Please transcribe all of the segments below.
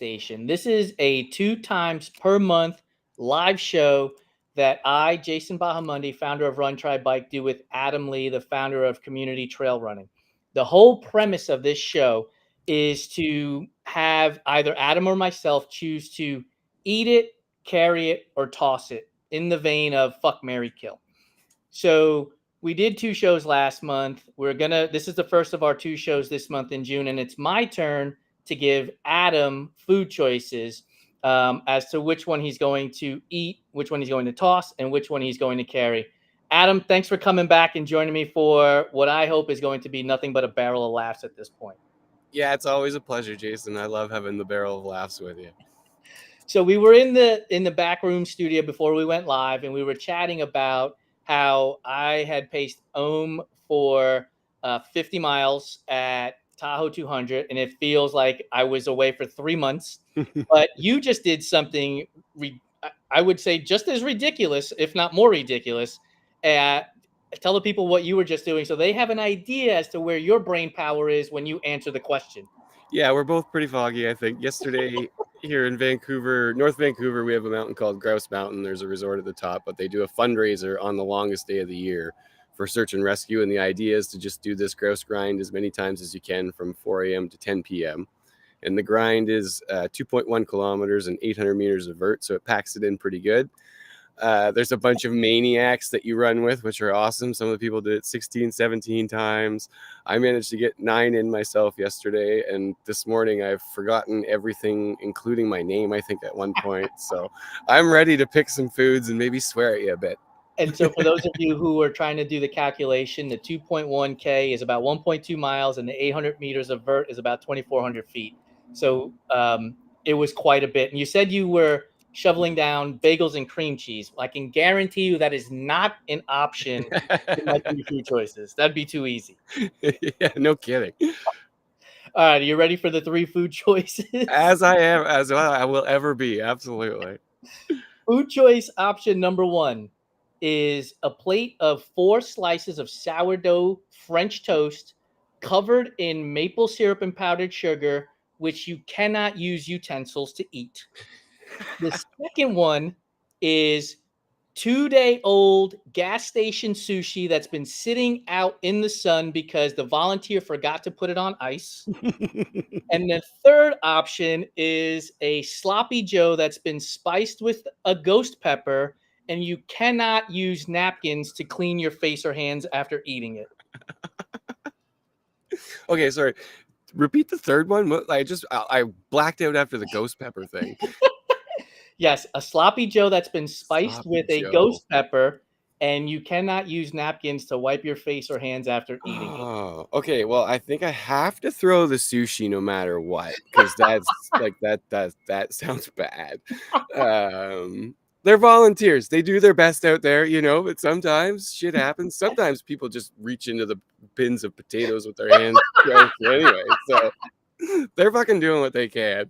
Station. This is a 2 times per month live show that I, Jason Bahamundi, founder of Run Try Bike, do with Adam Lee, the founder of Community Trail Running. The whole premise of this show is to have either Adam or myself choose to eat it, carry it, or toss it in the vein of fuck, marry, kill. So we did 2 shows last month. This is the first of our 2 shows this month in June, and it's my turn to give Adam food choices as to which one he's going to eat, which one he's going to toss, and which one he's going to carry. Adam, thanks for coming back and joining me for what I hope is going to be nothing but a barrel of laughs at this point. Yeah, it's always a pleasure, Jason. I love having the barrel of laughs with you. So we were in the back room studio before we went live, and we were chatting about how I had paced Ohm for 50 miles at Tahoe 200, and it feels like I was away for 3 months. But you just did something, I would say, just as ridiculous, if not more ridiculous. Tell the people what you were just doing so they have an idea as to where your brain power is when you answer the question. Yeah, we're both pretty foggy, I think. Yesterday here in Vancouver, North Vancouver, we have a mountain called Grouse Mountain. There's a resort at the top, but they do a fundraiser on the longest day of the year for search and rescue. And the idea is to just do this grouse grind as many times as you can from 4 a.m. to 10 p.m. And the grind is 2.1 kilometers and 800 meters of vert, so it packs it in pretty good. There's a bunch of maniacs that you run with, which are awesome. Some of the people did it 16, 17 times. I managed to get 9 in myself yesterday. And this morning I've forgotten everything, including my name, I think, at one point. So I'm ready to pick some foods and maybe swear at you a bit. And so for those of you who are trying to do the calculation, the 2.1K is about 1.2 miles and the 800 meters of vert is about 2,400 feet. So it was quite a bit. And you said you were shoveling down bagels and cream cheese. I can guarantee you that is not an option in my 3 food choices. That'd be too easy. Yeah, no kidding. All right, are you ready for the 3 food choices? As I am, as well I will ever be. Absolutely. Food choice option number 1 is a plate of 4 slices of sourdough French toast covered in maple syrup and powdered sugar, which you cannot use utensils to eat. The second one is 2-day-old gas station sushi that's been sitting out in the sun because the volunteer forgot to put it on ice. And the third option is a sloppy Joe that's been spiced with a ghost pepper, and you cannot use napkins to clean your face or hands after eating it. Okay, sorry. Repeat the third one. I blacked out after the ghost pepper thing. Yes, a sloppy Joe that's been spiced with a ghost pepper, and you cannot use napkins to wipe your face or hands after eating it. Oh, okay. Well, I think I have to throw the sushi no matter what, because that's like that sounds bad. They're volunteers. They do their best out there, but sometimes shit happens. Sometimes people just reach into the bins of potatoes with their hands anyway. So they're fucking doing what they can.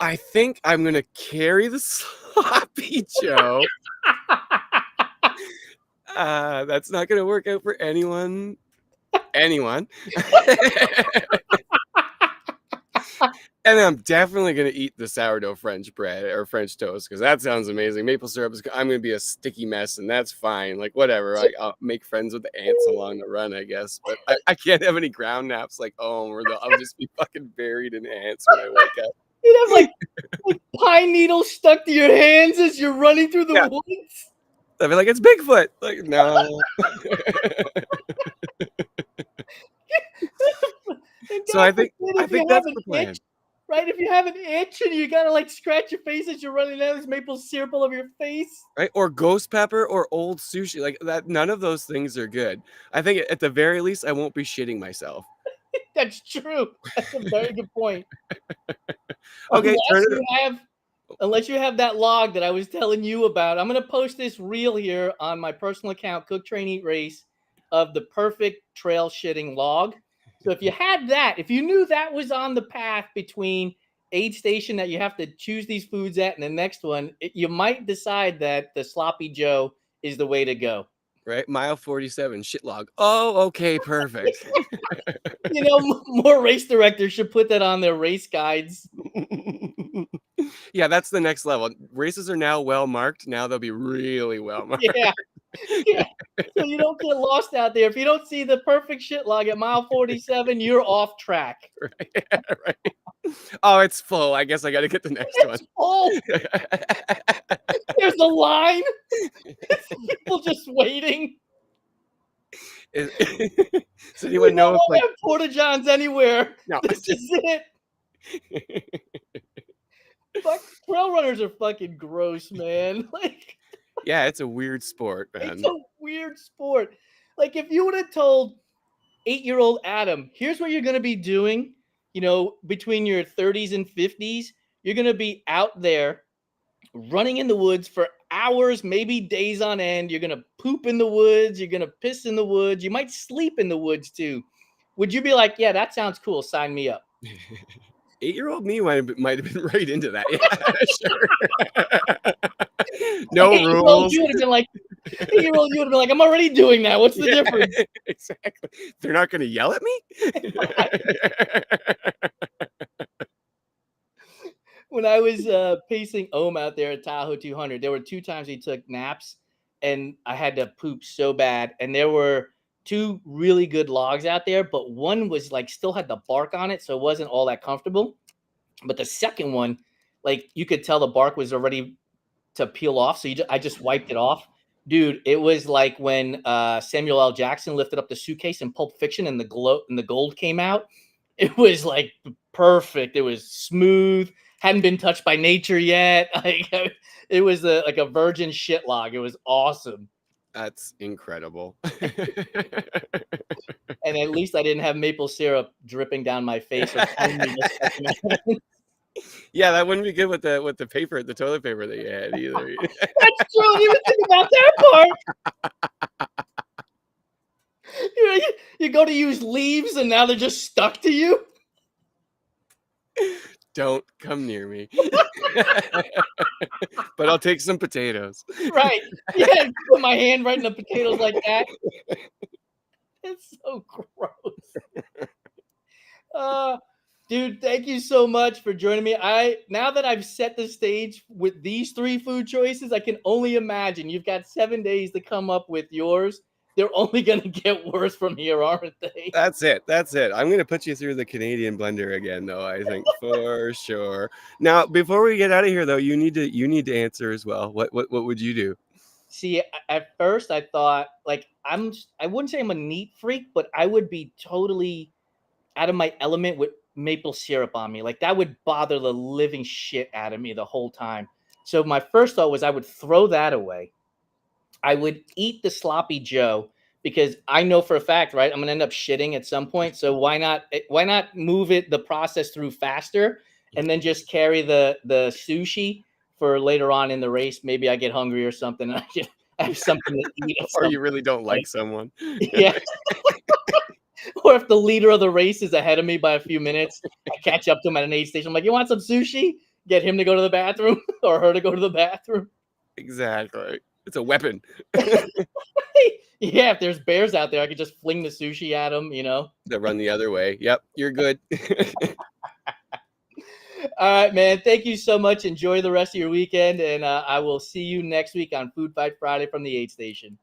I think I'm going to carry the sloppy Joe. That's not going to work out for anyone. And I'm definitely going to eat the sourdough French bread or French toast because that sounds amazing. Maple syrup I'm going to be a sticky mess, and that's fine. Like, whatever. I'll make friends with the ants along the run, I guess. But I can't have any ground naps like, I'll just be fucking buried in ants when I wake up. You'd have like pine needles stuck to your hands as you're running through the woods. I'd be like, it's Bigfoot. Like, no. So I think that's the plan. Itch, right? If you have an itch and you gotta like scratch your face as you're running down, there's maple syrup all over your face. Right? Or ghost pepper or old sushi. Like that, none of those things are good. I think at the very least, I won't be shitting myself. That's true. That's a very good point. Okay, unless you have that log that I was telling you about, I'm going to post this reel here on my personal account, Cook, Train, Eat, Race, of the perfect trail shitting log. So if you had that, if you knew that was on the path between aid station that you have to choose these foods at and the next one, you might decide that the sloppy Joe is the way to go. Right? Mile 47, shit log. Oh, okay, perfect. You know, more race directors should put that on their race guides. Yeah, that's the next level. Races are now well marked. Now they'll be really well marked. Yeah. Yeah. So you don't get lost out there. If you don't see the perfect shit log at mile 47, you're off track. Right? Right. Oh, it's full. I guess I got to get the next one. It's full. There's a line. People just waiting. Does anyone We know if don't like have porta johns anywhere. no? This is it. Fuck, trail runners are fucking gross, man. Like, Yeah, it's a weird sport, it's man. a weird sport. Like, if you would have told 8-year-old Adam, here's what you're going to be doing, you know, between your 30s and 50s, you're going to be out there running in the woods for hours, maybe days on end. You're going to poop in the woods. You're going to piss in the woods. You might sleep in the woods too. Would you be like, yeah, that sounds cool. Sign me up. 8-year-old me might have been right into that. Yeah, sure. No 8-year-old rules. you would have been like, 8-year-old you would have been like, I'm already doing that. What's the Yeah, difference? exactly. They're not going to yell at me. When I was pacing Ohm out there at Tahoe 200, there were 2 times he took naps, and I had to poop so bad. And there were 2 really good logs out there, but one was like still had the bark on it, so it wasn't all that comfortable. But the second one, like you could tell the bark was already to peel off, so I just wiped it off. Dude, it was like when Samuel L. Jackson lifted up the suitcase in Pulp Fiction and the gold came out. It was like perfect. It was smooth. Hadn't been touched by nature yet. Like, it was like a virgin shit log. It was awesome. That's incredible. And at least I didn't have maple syrup dripping down my face or Yeah, that wouldn't be good with the paper, the toilet paper that you had either. That's true. I didn't even think about that part. You know, you go to use leaves and now they're just stuck to you. Don't come near me. But I'll take some potatoes. Right. Yeah, put my hand right in the potatoes like that. It's so gross. Dude, thank you so much for joining me. Now that I've set the stage with these 3 food choices, I can only imagine you've got 7 days to come up with yours. They're only going to get worse from here, aren't they? That's it. That's it. I'm gonna put you through the Canadian blender again, though. I think for sure. Now, before we get out of here, though, you need to answer as well. What would you do? See, at first I thought like I wouldn't say I'm a neat freak, but I would be totally out of my element with maple syrup on me. Like that would bother the living shit out of me the whole time. So my first thought was I would throw that away. I would eat the sloppy Joe because I know for a fact, right? I'm gonna end up shitting at some point. So why not move the process through faster and then just carry the sushi for later on in the race? Maybe I get hungry or something and I can have something to eat. Or you really don't like someone? Yeah. Or if the leader of the race is ahead of me by a few minutes, I catch up to him at an aid station. I'm like, you want some sushi? Get him to go to the bathroom or her to go to the bathroom. Exactly. It's a weapon. Yeah, if there's bears out there, I could just fling the sushi at them, you know? That run the other way. Yep, you're good. All right, man. Thank you so much. Enjoy the rest of your weekend. And I will see you next week on Food Fight Friday from the aid station.